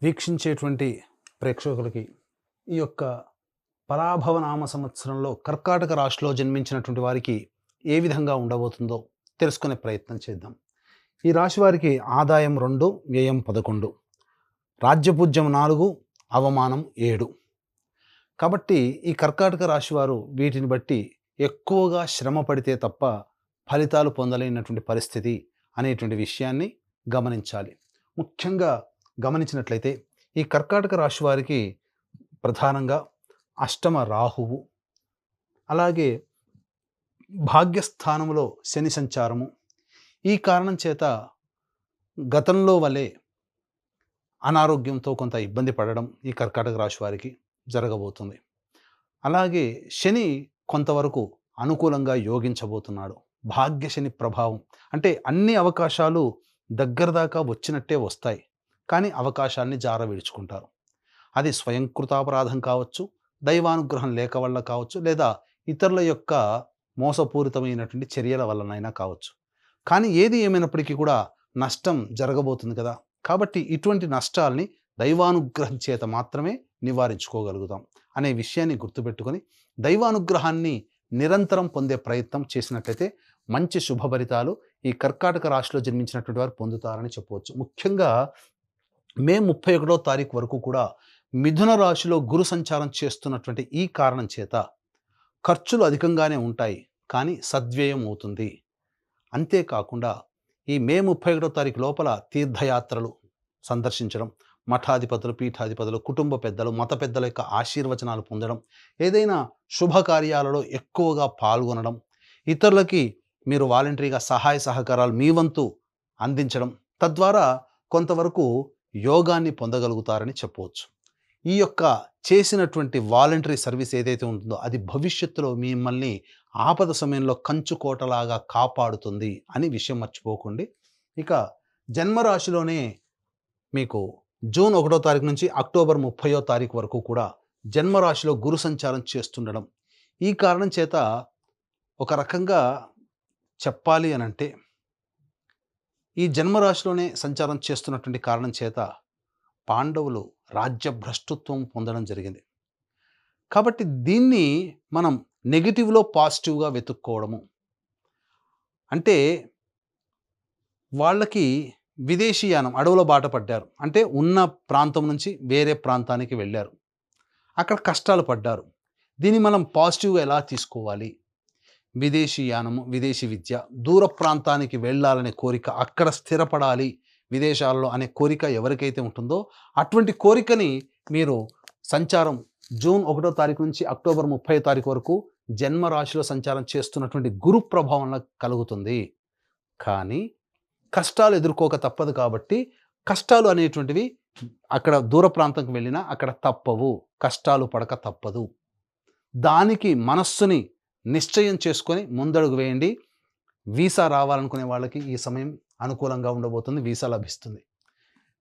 వీక్షించేటువంటి ప్రేక్షకులకి ఈ యొక్క పరాభవనామ సంవత్సరంలో కర్కాటక రాశిలో జన్మించినటువంటి వారికి ఏ విధంగా ఉండబోతుందో తెలుసుకునే ప్రయత్నం చేద్దాం. ఈ రాశి వారికి ఆదాయం 2, వ్యయం 11, రాజ్యపూజ్యం 4, అవమానం 7. కాబట్టి ఈ కర్కాటక రాశి వారు వీటిని బట్టి ఎక్కువగా శ్రమ పడితే తప్ప ఫలితాలు పొందలేనటువంటి పరిస్థితి అనేటువంటి విషయాన్ని గమనించాలి. ముఖ్యంగా గమనించినట్లయితే ఈ కర్కాటక రాశి వారికి ప్రధానంగా అష్టమ రాహువు, అలాగే భాగ్యస్థానంలో శని సంచారము, ఈ కారణం చేత గతంలో వలె అనారోగ్యంతో కొంత ఇబ్బంది పడడం ఈ కర్కాటక రాశి వారికి జరగబోతుంది. అలాగే శని కొంతవరకు అనుకూలంగా యోగించబోతున్నాడు. భాగ్య శని ప్రభావం అంటే అన్ని అవకాశాలు దగ్గర దాకా వచ్చినట్టే వస్తాయి, కానీ అవకాశాన్ని జార విడుచుకుంటారు. అది స్వయంకృతాపరాధం కావచ్చు, దైవానుగ్రహం లేక వల్ల కావచ్చు, లేదా ఇతరుల యొక్క మోసపూరితమైనటువంటి చర్యల వల్లనైనా కావచ్చు. కానీ ఏది ఏమైనప్పటికీ కూడా నష్టం జరగబోతుంది కదా. కాబట్టి ఇటువంటి నష్టాల్ని దైవానుగ్రహం చేత మాత్రమే నివారించుకోగలుగుతాం అనే విషయాన్ని గుర్తుపెట్టుకొని దైవానుగ్రహాన్ని నిరంతరం పొందే ప్రయత్నం చేసినట్లయితే మంచి శుభఫలితాలు ఈ కర్కాటక రాశిలో జన్మించినటువంటి వారు పొందుతారని చెప్పవచ్చు. ముఖ్యంగా మే 31వ తారీఖు వరకు కూడా మిథున రాశిలో గురు సంచారం చేస్తున్నటువంటి ఈ కారణం చేత ఖర్చులు అధికంగానే ఉంటాయి, కానీ సద్వ్యయం అవుతుంది. అంతేకాకుండా ఈ మే 31వ తారీఖు లోపల తీర్థయాత్రలు సందర్శించడం, మఠాధిపతులు, పీఠాధిపతులు, కుటుంబ పెద్దలు, మత పెద్దల యొక్క ఆశీర్వచనాలు పొందడం, ఏదైనా శుభకార్యాలలో ఎక్కువగా పాల్గొనడం, ఇతరులకి మీరు వాలంటరీగా సహాయ సహకారాలు మీ వంతు అందించడం, తద్వారా కొంతవరకు యోగాన్ని పొందగలుగుతారని చెప్పవచ్చు. ఈ యొక్క చేసినటువంటి వాలంటరీ సర్వీస్ ఏదైతే ఉంటుందో అది భవిష్యత్తులో మిమ్మల్ని ఆపద సమయంలో కంచుకోటలాగా కాపాడుతుంది అని విషయం మర్చిపోకండి. ఇక జన్మరాశిలోనే మీకు జూన్ 1వ తారీఖు నుంచి అక్టోబర్ 30వ తారీఖు వరకు కూడా జన్మరాశిలో గురు సంచారం చేస్తుండడం, ఈ కారణం చేత ఒక రకంగా చెప్పాలి అనంటే ఈ జన్మరాశిలోనే సంచారం చేస్తున్నటువంటి కారణం చేత పాండవులు రాజ్యభ్రష్టత్వం పొందడం జరిగింది. కాబట్టి దీన్ని మనం నెగిటివ్లో పాజిటివ్గా వెతుక్కోవడము అంటే వాళ్ళకి విదేశీయానం అడవుల బాట పడ్డారు, అంటే ఉన్న ప్రాంతం నుంచి వేరే ప్రాంతానికి వెళ్ళారు, అక్కడ కష్టాలు పడ్డారు. దీన్ని మనం పాజిటివ్గా ఎలా తీసుకోవాలి? విదేశీయానము, విదేశీ విద్య, దూర ప్రాంతానికి వెళ్ళాలనే కోరిక, అక్కడ స్థిరపడాలి విదేశాల్లో అనే కోరిక ఎవరికైతే ఉంటుందో అటువంటి కోరికని మీరు సంచారం జూన్ 1వ తారీఖు నుంచి అక్టోబర్ 30వ తారీఖు వరకు జన్మరాశిలో సంచారం చేస్తున్నటువంటి గురు ప్రభావం కలుగుతుంది. కానీ కష్టాలు ఎదుర్కోక తప్పదు. కాబట్టి కష్టాలు అనేటువంటివి అక్కడ దూర ప్రాంతంకి వెళ్ళినా అక్కడ తప్పవు, కష్టాలు పడక తప్పదు. దానికి మనస్సుని నిశ్చయం చేసుకొని ముందడుగు వేయండి. వీసా రావాలనుకునే వాళ్ళకి ఈ సమయం అనుకూలంగా ఉండబోతుంది, వీసా లభిస్తుంది.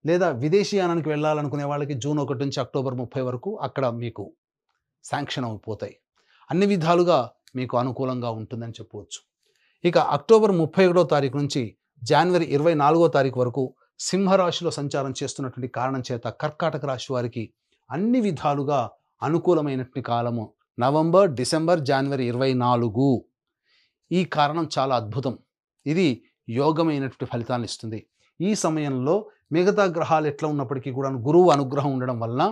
లేదా విదేశీయానానికి వెళ్ళాలనుకునే వాళ్ళకి జూన్ 1 నుంచి అక్టోబర్ 30 వరకు అక్కడ మీకు శాంక్షన్ అయిపోతాయి. అన్ని విధాలుగా మీకు అనుకూలంగా ఉంటుందని చెప్పవచ్చు. ఇక అక్టోబర్ 31వ తారీఖు నుంచి జనవరి 24వ తారీఖు వరకు సింహరాశిలో సంచారం చేస్తున్నటువంటి కారణం చేత కర్కాటక రాశి వారికి అన్ని విధాలుగా అనుకూలమైనటువంటి కాలము నవంబర్, డిసెంబర్, జనవరి 24. ఈ కారణం చాలా అద్భుతం. ఇది యోగమైనటువంటి ఫలితాన్ని ఇస్తుంది. ఈ సమయంలో మిగతా గ్రహాలు ఎట్లా ఉన్నప్పటికీ కూడా గురువు అనుగ్రహం ఉండడం వలన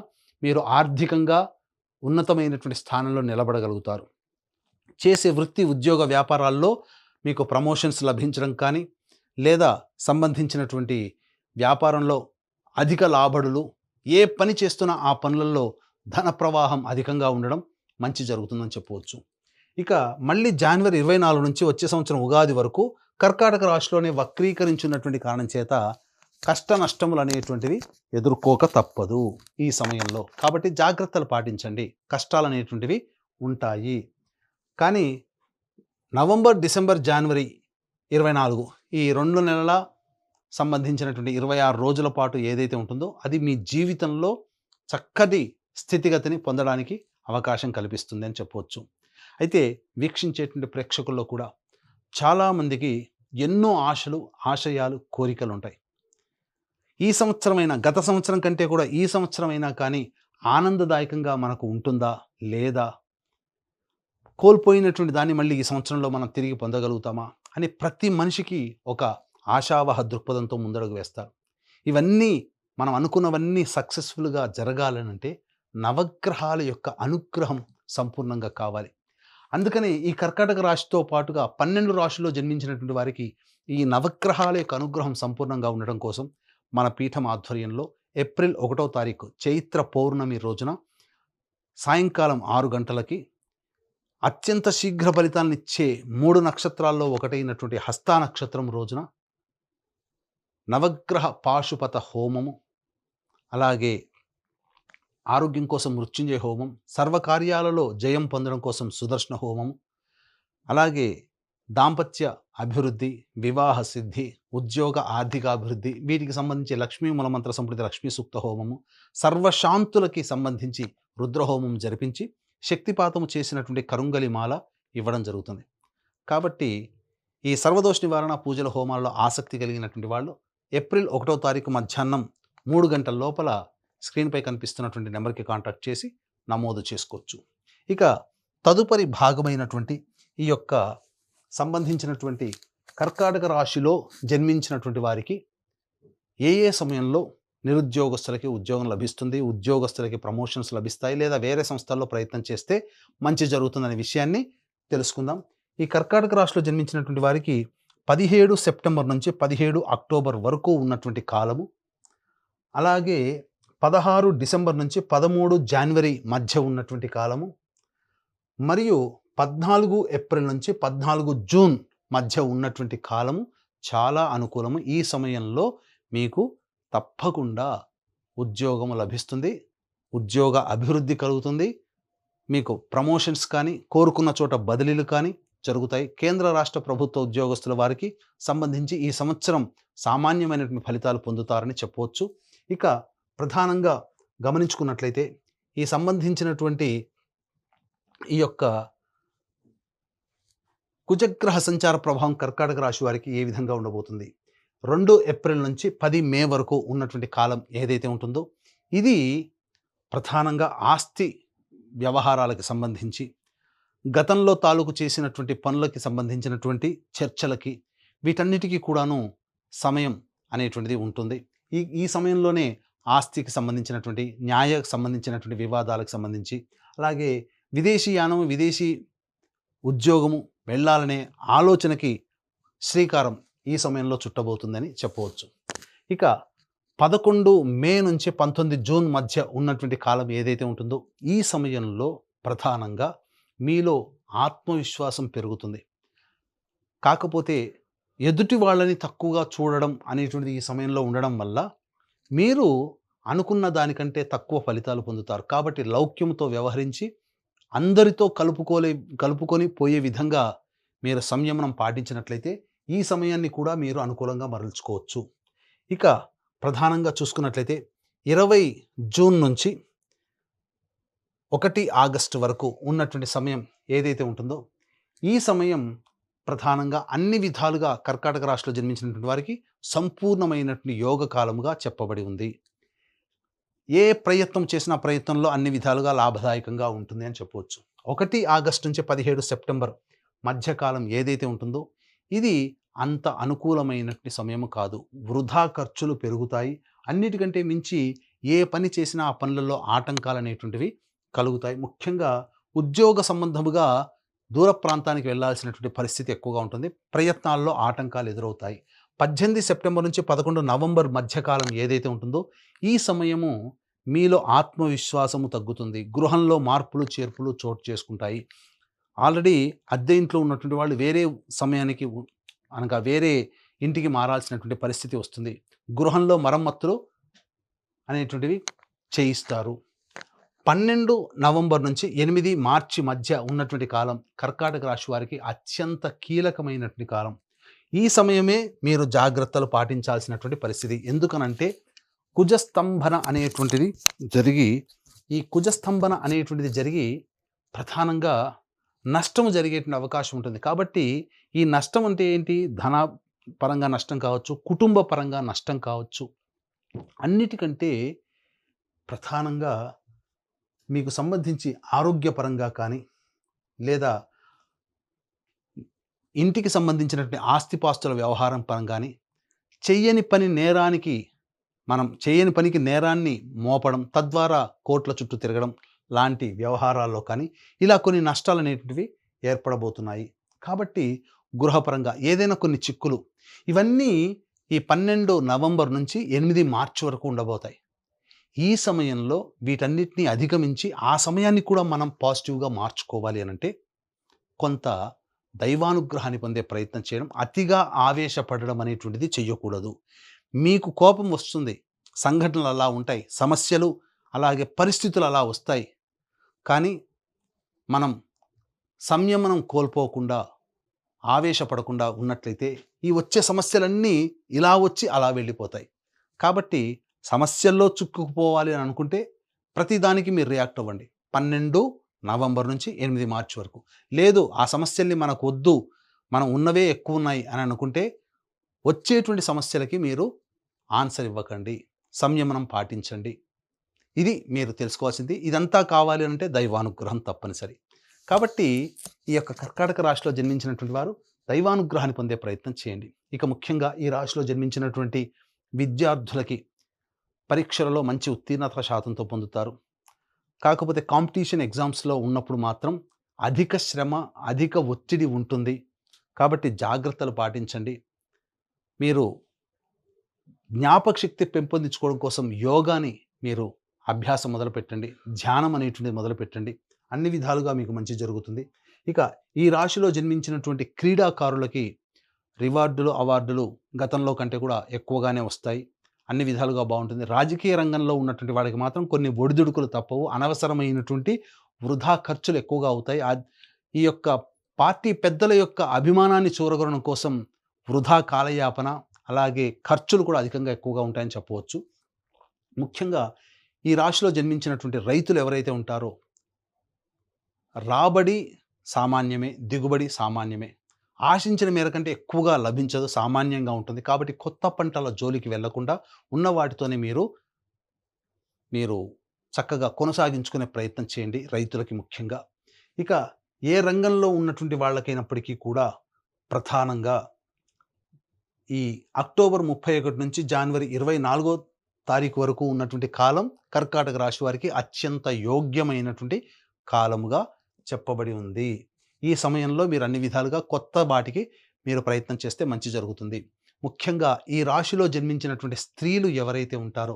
మీరు ఆర్థికంగా ఉన్నతమైనటువంటి స్థానంలో నిలబడగలుగుతారు. చేసే వృత్తి, ఉద్యోగ, వ్యాపారాల్లో మీకు ప్రమోషన్స్ లభించడం కానీ, లేదా సంబంధించినటువంటి వ్యాపారంలో అధిక లాభడులు, ఏ పని చేస్తున్నా ఆ పనులలో ధన ప్రవాహం అధికంగా ఉండడం మంచి జరుగుతుందని చెప్పవచ్చు. ఇక మళ్ళీ జనవరి 24 నుంచి వచ్చే సంవత్సరం ఉగాది వరకు కర్కాటక రాశిలోనే వక్రీకరించున్నటువంటి కారణం చేత కష్ట నష్టములు అనేటువంటివి ఎదుర్కోక తప్పదు ఈ సమయంలో. కాబట్టి జాగ్రత్తలు పాటించండి, కష్టాలు అనేటువంటివి ఉంటాయి. కానీ నవంబర్, డిసెంబర్, జనవరి 24 ఈ 2 నెలల సంబంధించినటువంటి 26 రోజుల పాటు ఏదైతే ఉంటుందో అది మీ జీవితంలో చక్కటి స్థితిగతిని పొందడానికి అవకాశం కల్పిస్తుంది అని చెప్పవచ్చు. అయితే వీక్షించేటువంటి ప్రేక్షకుల్లో కూడా చాలామందికి ఎన్నో ఆశలు, ఆశయాలు, కోరికలు ఉంటాయి. ఈ సంవత్సరమైనా, గత సంవత్సరం కంటే కూడా ఈ సంవత్సరమైనా కానీ ఆనందదాయకంగా మనకు ఉంటుందా లేదా, కోల్పోయినటువంటి దాన్ని మళ్ళీ ఈ సంవత్సరంలో మనం తిరిగి పొందగలుగుతామా అని ప్రతి మనిషికి ఒక ఆశావహ దృక్పథంతో ముందడుగు వేస్తారు. ఇవన్నీ మనం అనుకున్నవన్నీ సక్సెస్ఫుల్గా జరగాలనంటే నవగ్రహాల యొక్క అనుగ్రహం సంపూర్ణంగా కావాలి. అందుకని ఈ కర్కాటక రాశితో పాటుగా 12 రాశుల్లో జన్మించినటువంటి వారికి ఈ నవగ్రహాల యొక్క అనుగ్రహం సంపూర్ణంగా ఉండడం కోసం మన పీఠం ఆధ్వర్యంలో ఏప్రిల్ 1వ తారీఖు చైత్ర పౌర్ణమి రోజున సాయంకాలం 6 గంటలకి అత్యంత శీఘ్ర ఫలితాలనిచ్చే 3 నక్షత్రాల్లో ఒకటైనటువంటి హస్తా నక్షత్రం రోజున నవగ్రహ పాశుపత హోమము, అలాగే ఆరోగ్యం కోసం మృత్యుంజయ హోమం, సర్వకార్యాలలో జయం పొందడం కోసం సుదర్శన హోమము, అలాగే దాంపత్య అభివృద్ధి, వివాహ సిద్ధి, ఉద్యోగ ఆర్థికాభివృద్ధి, వీటికి సంబంధించి లక్ష్మీ మూలమంత్ర సంప్రతి లక్ష్మీ సూక్త హోమము, సర్వశాంతులకి సంబంధించి రుద్రహోమం జరిపించి శక్తిపాతము చేసినటువంటి కరుంగలి మాల ఇవ్వడం జరుగుతుంది. కాబట్టి ఈ సర్వదోష నివారణ పూజల హోమాల్లో ఆసక్తి కలిగినటువంటి వాళ్ళు ఏప్రిల్ 1వ తారీఖు మధ్యాహ్నం 3 గంటల లోపల స్క్రీన్పై కనిపిస్తున్నటువంటి నెంబర్కి కాంటాక్ట్ చేసి నమోదు చేసుకోవచ్చు. ఇక తదుపరి భాగమైనటువంటి ఈ యొక్క సంబంధించినటువంటి కర్కాటక రాశిలో జన్మించినటువంటి వారికి ఏ ఏ సమయంలో నిరుద్యోగస్తులకి ఉద్యోగం లభిస్తుంది, ఉద్యోగస్తులకి ప్రమోషన్స్ లభిస్తాయి, లేదా వేరే సంస్థల్లో ప్రయత్నం చేస్తే మంచి జరుగుతుందనే విషయాన్ని తెలుసుకుందాం. ఈ కర్కాటక రాశిలో జన్మించినటువంటి వారికి 17 సెప్టెంబర్ నుంచి 17 అక్టోబర్ వరకు ఉన్నటువంటి కాలము, అలాగే 16 డిసెంబర్ నుంచి 13 జనవరి మధ్య ఉన్నటువంటి కాలము, మరియు 14 ఏప్రిల్ నుంచి 14 జూన్ మధ్య ఉన్నటువంటి కాలము చాలా అనుకూలము. ఈ సమయంలో మీకు తప్పకుండా ఉద్యోగము లభిస్తుంది, ఉద్యోగ అభివృద్ధి కలుగుతుంది, మీకు ప్రమోషన్స్ కానీ కోరుకున్న చోట బదిలీలు కానీ జరుగుతాయి. కేంద్ర రాష్ట్ర ప్రభుత్వ ఉద్యోగస్తుల వారికి సంబంధించి ఈ సంవత్సరం సామాన్యమైనటువంటి ఫలితాలు పొందుతారని చెప్పవచ్చు. ఇక ప్రధానంగా గమనించుకున్నట్లయితే ఈ సంబంధించినటువంటి ఈ యొక్క కుజగ్రహ సంచార ప్రభావం కర్కాటక రాశి వారికి ఏ విధంగా ఉండబోతుంది, 2 ఏప్రిల్ నుంచి 10 మే వరకు ఉన్నటువంటి కాలం ఏదైతే ఉంటుందో ఇది ప్రధానంగా ఆస్తి వ్యవహారాలకు సంబంధించి, గతంలో తాలూకు చేసినటువంటి పనులకి సంబంధించినటువంటి చర్చలకి, వీటన్నిటికీ కూడాను సమయం అనేటువంటిది ఉంటుంది. ఈ సమయంలోనే ఆస్తికి సంబంధించినటువంటి, న్యాయకు సంబంధించినటువంటి వివాదాలకు సంబంధించి, అలాగే విదేశీయానం, విదేశీ ఉద్యోగము వెళ్ళాలనే ఆలోచనకి శ్రీకారం ఈ సమయంలో చుట్టబోతుందని చెప్పవచ్చు. ఇక 11 మే నుంచి 19 జూన్ మధ్య ఉన్నటువంటి కాలం ఏదైతే ఉంటుందో ఈ సమయంలో ప్రధానంగా మీలో ఆత్మవిశ్వాసం పెరుగుతుంది. కాకపోతే ఎదుటి వాళ్ళని తక్కువగా చూడడం అనేటువంటిది ఈ సమయంలో ఉండడం వల్ల మీరు అనుకున్న దానికంటే తక్కువ ఫలితాలు పొందుతారు. కాబట్టి లౌక్యంతో వ్యవహరించి అందరితో కలుపుకొని పోయే విధంగా మీరు సంయమనం పాటించినట్లయితే ఈ సమయాన్ని కూడా మీరు అనుకూలంగా మరల్చుకోవచ్చు. ఇక ప్రధానంగా చూసుకున్నట్లయితే 20 జూన్ నుంచి 1 ఆగస్టు వరకు ఉన్నటువంటి సమయం ఏదైతే ఉంటుందో ఈ సమయం ప్రధానంగా అన్ని విధాలుగా కర్కాటక రాశిలో జన్మించినటువంటి వారికి సంపూర్ణమైనటువంటి యోగ కాలముగా చెప్పబడి ఉంది. ఏ ప్రయత్నం చేసినా ప్రయత్నంలో అన్ని విధాలుగా లాభదాయకంగా ఉంటుంది అని చెప్పవచ్చు. 1 ఆగస్టు నుంచి 17 సెప్టెంబర్ మధ్యకాలం ఏదైతే ఉంటుందో ఇది అంత అనుకూలమైనటువంటి సమయం కాదు. వృధా ఖర్చులు పెరుగుతాయి. అన్నిటికంటే మించి ఏ పని చేసినా ఆ పనులలో ఆటంకాలు అనేటువంటివి కలుగుతాయి. ముఖ్యంగా ఉద్యోగ సంబంధముగా దూర ప్రాంతానికి వెళ్ళాల్సినటువంటి పరిస్థితి ఎక్కువగా ఉంటుంది. ప్రయత్నాల్లో ఆటంకాలు ఎదురవుతాయి. 18 సెప్టెంబర్ నుంచి 11 నవంబర్ మధ్యకాలం ఏదైతే ఉంటుందో ఈ సమయము మీలో ఆత్మవిశ్వాసము తగ్గుతుంది. గృహంలో మార్పులు చేర్పులు చోటు చేసుకుంటాయి. ఆల్రెడీ అద్దె ఇంట్లో ఉన్నటువంటి వాళ్ళు వేరే సమయానికి అనగా వేరే ఇంటికి మారాల్సినటువంటి పరిస్థితి వస్తుంది. గృహంలో మరమ్మతులు అనేటువంటివి చేయిస్తారు. 12 నవంబర్ నుంచి 8 మార్చి మధ్య ఉన్నటువంటి కాలం కర్కాటక రాశి వారికి అత్యంత కీలకమైనటువంటి కాలం. ఈ సమయమే మీరు జాగ్రత్తలు పాటించాల్సినటువంటి పరిస్థితి. ఎందుకనంటే కుజస్తంభన అనేటువంటిది జరిగి ప్రధానంగా నష్టము జరిగేటువంటి అవకాశం ఉంటుంది. కాబట్టి ఈ నష్టం అంటే ఏంటి? ధన పరంగా నష్టం కావచ్చు, కుటుంబ పరంగా నష్టం కావచ్చు, అన్నిటికంటే ప్రధానంగా మీకు సంబంధించి ఆరోగ్యపరంగా కానీ, లేదా ఇంటికి సంబంధించినటువంటి ఆస్తిపాస్తుల వ్యవహారం పరంగాని, చెయ్యని పని నేరానికి మనం చేయని పనికి నేరాన్ని మోపడం, తద్వారా కోర్టుల చుట్టూ తిరగడం లాంటి వ్యవహారాల్లో కానీ, ఇలా కొన్ని నష్టాలనేటివి ఏర్పడబోతున్నాయి. కాబట్టి గృహపరంగా ఏదైనా కొన్ని చిక్కులు, ఇవన్నీ ఈ 12 నవంబర్ నుంచి 8 మార్చి వరకు ఉండబోతాయి. ఈ సమయంలో వీటన్నిటిని అధిగమించి, ఆ సమయాన్ని కూడా మనం పాజిటివ్‌గా మార్చుకోవాలి అనంటే, కొంత దైవానుగ్రహాన్ని పొందే ప్రయత్నం చేయడం, అతిగా ఆవేశపడడం అనేటువంటిది చెయ్యకూడదు. మీకు కోపం వస్తుంది, సంఘటనలు అలా ఉంటాయి, సమస్యలు అలాగే పరిస్థితులు అలా వస్తాయి. కానీ మనం సంయమనం కోల్పోకుండా, ఆవేశపడకుండా ఉన్నట్లయితే ఈ వచ్చే సమస్యలన్నీ ఇలా వచ్చి అలా వెళ్ళిపోతాయి. కాబట్టి సమస్యల్లో చిక్కుకుపోవాలి అని అనుకుంటే ప్రతిదానికి మీరు రియాక్ట్ అవ్వండి. 12 నవంబర్ నుంచి 8 మార్చి వరకు. లేదు ఆ సమస్యల్ని మనకు వద్దు, మనం ఉన్నవే ఎక్కువ ఉన్నాయి అని అనుకుంటే వచ్చేటువంటి సమస్యలకి మీరు ఆన్సర్ ఇవ్వకండి. సంయమనం పాటించండి. ఇది మీరు తెలుసుకోవాల్సింది. ఇదంతా కావాలి అంటే దైవానుగ్రహం తప్పనిసరి. కాబట్టి ఈ యొక్క కర్కాటక రాశిలో జన్మించినటువంటి వారు దైవానుగ్రహాన్ని పొందే ప్రయత్నం చేయండి. ఇక ముఖ్యంగా ఈ రాశిలో జన్మించినటువంటి విద్యార్థులకి పరీక్షలలో మంచి ఉత్తీర్ణత శాతంతో పొందుతారు. కాకపోతే కాంపిటీషన్ ఎగ్జామ్స్‌లో ఉన్నప్పుడు మాత్రం అధిక శ్రమ, అధిక ఒత్తిడి ఉంటుంది. కాబట్టి జాగ్రత్తలు పాటించండి. మీరు జ్ఞాపక శక్తి పెంపొందించుకోవడం కోసం యోగాని మీరు అభ్యాసం మొదలుపెట్టండి. ధ్యానం అనేటువంటిది మొదలుపెట్టండి. అన్ని విధాలుగా మీకు మంచి జరుగుతుంది. ఇక ఈ రాశిలో జన్మించినటువంటి క్రీడాకారులకి రివార్డులు, అవార్డులు గతంలో కంటే కూడా ఎక్కువగానే వస్తాయి. అన్ని విధాలుగా బాగుంటుంది. రాజకీయ రంగంలో ఉన్నటువంటి వాళ్ళకి మాత్రం కొన్ని ఒడిదుడుకులు తప్పవు. అనవసరమైనటువంటి వృధా ఖర్చులు ఎక్కువగా అవుతాయి. ఈ యొక్క పార్టీ పెద్దల యొక్క అభిమానాన్ని చూరగొనడం కోసం వృధా కాలయాపన, అలాగే ఖర్చులు కూడా అధికంగా ఎక్కువగా ఉంటాయని చెప్పవచ్చు. ముఖ్యంగా ఈ రాశిలో జన్మించినటువంటి రైతులు ఎవరైతే ఉంటారో రాబడి సామాన్యమే, దిగుబడి సామాన్యమే. ఆశించిన మేర కంటే ఎక్కువగా లభించదు, సామాన్యంగా ఉంటుంది. కాబట్టి కొత్త పంటల జోలికి వెళ్లకుండా ఉన్న వాటితోనే మీరు చక్కగా కొనసాగించుకునే ప్రయత్నం చేయండి రైతులకి ముఖ్యంగా. ఇక ఏ రంగంలో ఉన్నటువంటి వాళ్ళకైనప్పటికీ కూడా ప్రధానంగా ఈ అక్టోబర్ 31 నుంచి జనవరి 24వ తారీఖు వరకు ఉన్నటువంటి కాలం కర్కాటక రాశి వారికి అత్యంత యోగ్యమైనటువంటి కాలముగా చెప్పబడి ఉంది. ఈ సమయంలో మీరు అన్ని విధాలుగా కొత్త వాటికి మీరు ప్రయత్నం చేస్తే మంచి జరుగుతుంది. ముఖ్యంగా ఈ రాశిలో జన్మించినటువంటి స్త్రీలు ఎవరైతే ఉంటారో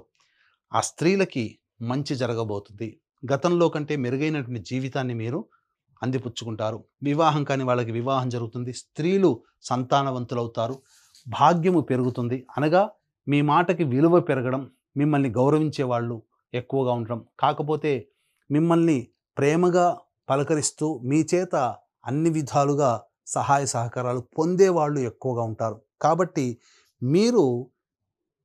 ఆ స్త్రీలకి మంచి జరగబోతుంది. గతంలో కంటే మెరుగైనటువంటి జీవితాన్ని మీరు అందిపుచ్చుకుంటారు. వివాహం కాని వాళ్ళకి వివాహం జరుగుతుంది. స్త్రీలు సంతానవంతులవుతారు. భాగ్యము పెరుగుతుంది. అనగా మీ మాటకి విలువ పెరగడం, మిమ్మల్ని గౌరవించే వాళ్ళు ఎక్కువగా ఉండడం, కాకపోతే మిమ్మల్ని ప్రేమగా పలకరిస్తూ మీ చేత అన్ని విధాలుగా సహాయ సహకారాలు పొందేవాళ్ళు ఎక్కువగా ఉంటారు. కాబట్టి మీరు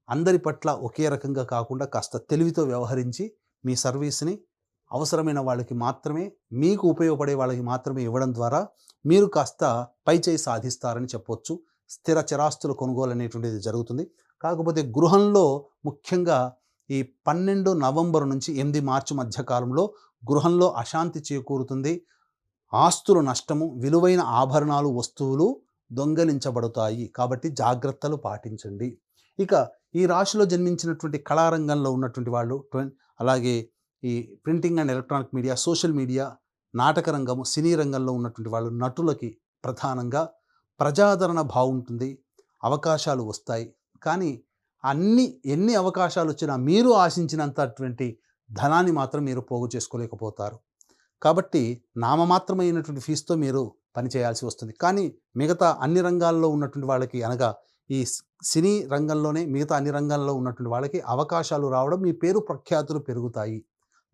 అందరి పట్ల ఒకే రకంగా కాకుండా కాస్త తెలివితో వ్యవహరించి మీ సర్వీస్ని అవసరమైన వాళ్ళకి మాత్రమే, మీకు ఉపయోగపడే వాళ్ళకి మాత్రమే ఇవ్వడం ద్వారా మీరు కాస్త పైచేయి సాధిస్తారని చెప్పవచ్చు. స్థిర చరాస్తుల కొనుగోలు అనేటువంటిది జరుగుతుంది. కాకపోతే గృహంలో ముఖ్యంగా ఈ 12 నవంబర్ నుంచి 8 మార్చి మధ్య కాలంలో గృహంలో అశాంతి చేకూరుతుంది. ఆస్తులు నష్టము, విలువైన ఆభరణాలు, వస్తువులు దొంగలించబడతాయి. కాబట్టి జాగ్రత్తలు పాటించండి. ఇక ఈ రాశిలో జన్మించినటువంటి కళారంగంలో ఉన్నటువంటి వాళ్ళు, అలాగే ఈ printing and electronic media, social media, నాటక రంగము, సినీ రంగంలో ఉన్నటువంటి వాళ్ళు, నటులకి ప్రధానంగా ప్రజాదరణ బాగుంటుంది, అవకాశాలు వస్తాయి. కానీ ఎన్ని అవకాశాలు వచ్చినా మీరు ఆశించినంతటువంటి ధనాన్ని మాత్రం మీరు పోగు చేసుకోలేకపోతారు. కాబట్టి నామమాత్రమైనటువంటి ఫీజుతో మీరు పనిచేయాల్సి వస్తుంది. కానీ మిగతా అన్ని రంగాల్లో ఉన్నటువంటి వాళ్ళకి, అనగా ఈ సినీ రంగంలోనే మిగతా అన్ని రంగాల్లో ఉన్నటువంటి వాళ్ళకి అవకాశాలు రావడం, మీ పేరు ప్రఖ్యాతులు పెరుగుతాయి.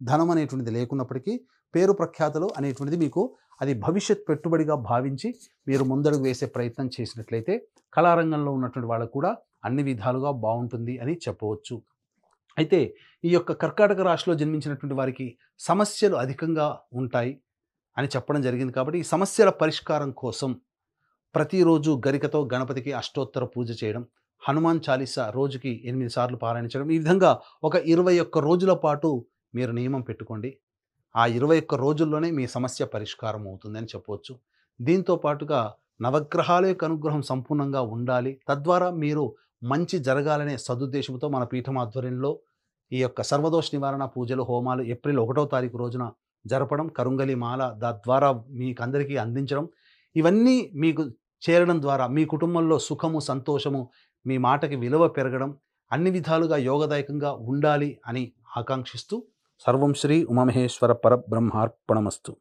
ధనం అనేటువంటిది లేకున్నప్పటికీ పేరు ప్రఖ్యాతులు అనేటువంటిది మీకు అది భవిష్యత్ పెట్టుబడిగా భావించి మీరు ముందడుగు వేసే ప్రయత్నం చేసినట్లయితే కళారంగంలో ఉన్నటువంటి వాళ్ళకు కూడా అన్ని విధాలుగా బాగుంటుంది అని చెప్పవచ్చు. అయితే ఈ యొక్క కర్కాటక రాశిలో జన్మించినటువంటి వారికి సమస్యలు అధికంగా ఉంటాయి అని చెప్పడం జరిగింది. కాబట్టి ఈ సమస్యల పరిష్కారం కోసం ప్రతిరోజు గరికతో గణపతికి అష్టోత్తర పూజ చేయడం, హనుమాన్ చాలీసా రోజుకి 8 సార్లు పారాయణించడం. ఈ విధంగా ఒక 21 రోజుల పాటు మీరు నియమం పెట్టుకోండి. ఆ 21 రోజుల్లోనే మీ సమస్య పరిష్కారం అవుతుందని చెప్పవచ్చు. దీంతో పాటుగా నవగ్రహాల యొక్క అనుగ్రహం సంపూర్ణంగా ఉండాలి. తద్వారా మీరు మంచి జరగాలనే సదుద్దేశంతో మన పీఠం ఆధ్వర్యంలో ఈ యొక్క సర్వదోష నివారణ పూజలు, హోమాలు ఏప్రిల్ 1వ తారీఖు రోజున జరపడం, కరుంగలి మాల తద్వారా మీకందరికీ అందించడం, ఇవన్నీ మీకు చేరడం ద్వారా మీ కుటుంబంలో సుఖము, సంతోషము, మీ మాటకి విలువ పెరగడం, అన్ని విధాలుగా యోగదాయకంగా ఉండాలి అని ఆకాంక్షిస్తూ సర్వం శ్రీ ఉమామహేశ్వర పరబ్రహ్మార్పణమస్తు.